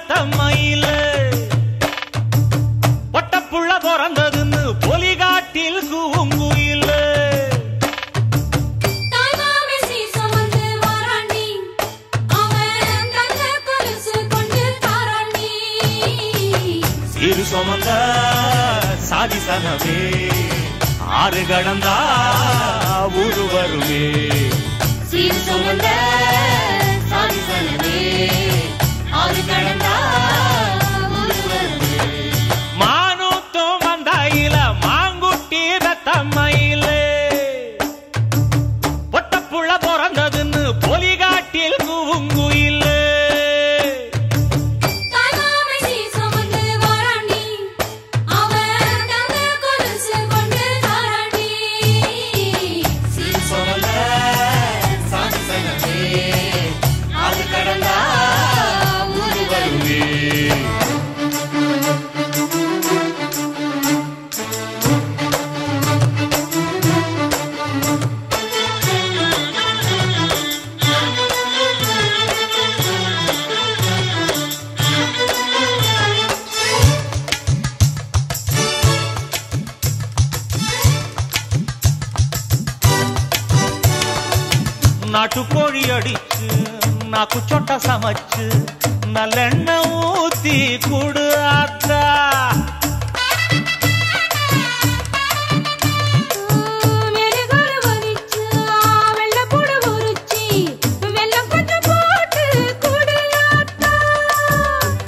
ரத்தமயில பொட்டப்புள்ள பிறந்ததுன்னு பொலிகாட்டில் கூங்குயில இரு சுமந்த சாதி சனவே ஆறு கடந்தா ஊரு வருமே சீர் சுமந்த சாதி சனவே ஆறு கடந்தா ஊரு வருமே மானூத்தும் வந்தாயில மாங்குட்டி ரத்தமயில பொட்டப்புள்ள பிறந்ததுன்னு பொலிகாட்டில் கூங்குயில நாட்டுக்கோழி அடிச்சு நாக்கு சொட்ட சமைச்சு நல்லெண்ணெய் ஊத்தி குடு ஆத்தா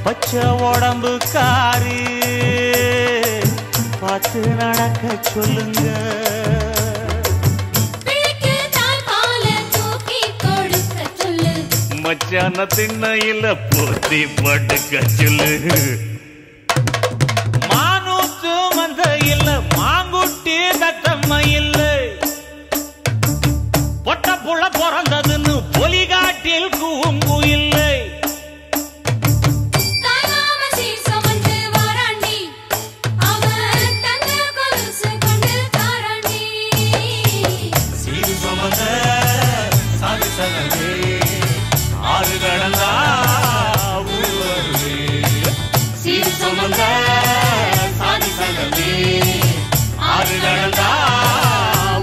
பச்சை உடம்பு காரி பார்த்து நடக்க சொல்லுங்க மச்சான திண்ணையில போத்தி படுக்க சொல்லு மானூத்து வந்த இல்ல மாங்குட்டி தத்தம்மையில்ல பொட்ட புள்ள பிறந்ததுன்னு பொலிகாட்டில் கூங்கு இல்லை சீர் சுமந்த சாதி சனவே ஆறு கடந்தா ஊரு வருமே சீர் சுமந்த சாதி சனவே ஆறு கடந்தா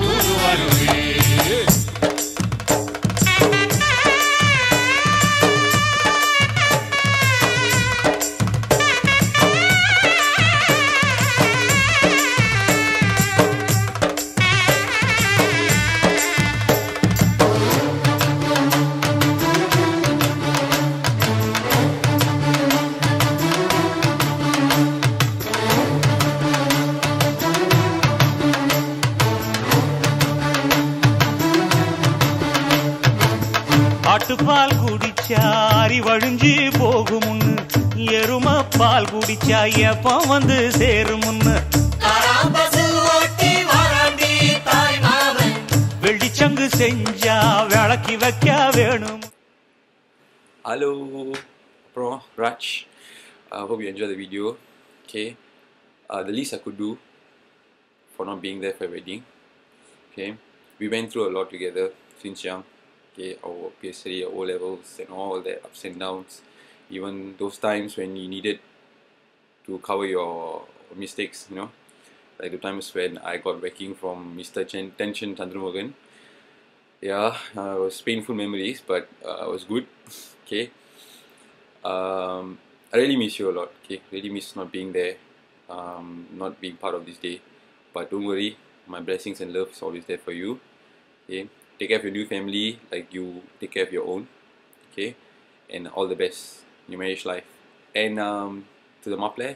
ஊரு வருமே ஆட்டுப்பால் குடிச்சா அறிவழிஞ்சி போகுமுன்னு எரும பால் குடிச்சா எப்ப வந்து சேருமுன்னு வெள்ளிச்சங்கு செஞ்சா விளக்கி வைக்க வேணும். Hello, Raj. I hope you enjoyed the video. Okay, the least I could do for not being there for your wedding. Okay, we went through a lot together since young. Okay, our PhD, our O levels, and all the ups and downs. Even those times when you needed to cover your mistakes, you know, like the times when I got backing from Mr. Tension Chandramurgan. Yeah, it was painful memories, but it was good. Okay, I really miss you a lot. Okay, really miss not being there, not being part of this day. But don't worry, my blessings and love is always there for you. Okay. Take care of your new family like you take care of your own, okay? And all the best in your marriage life. And to the maple,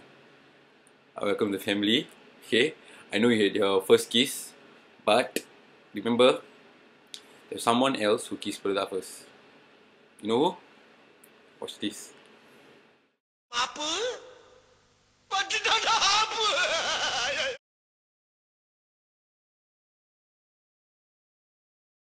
welcome to the family, okay? I know you had your first kiss, but remember, there's someone else who kissed Perda first. You know who? Watch this. Apa? Apa?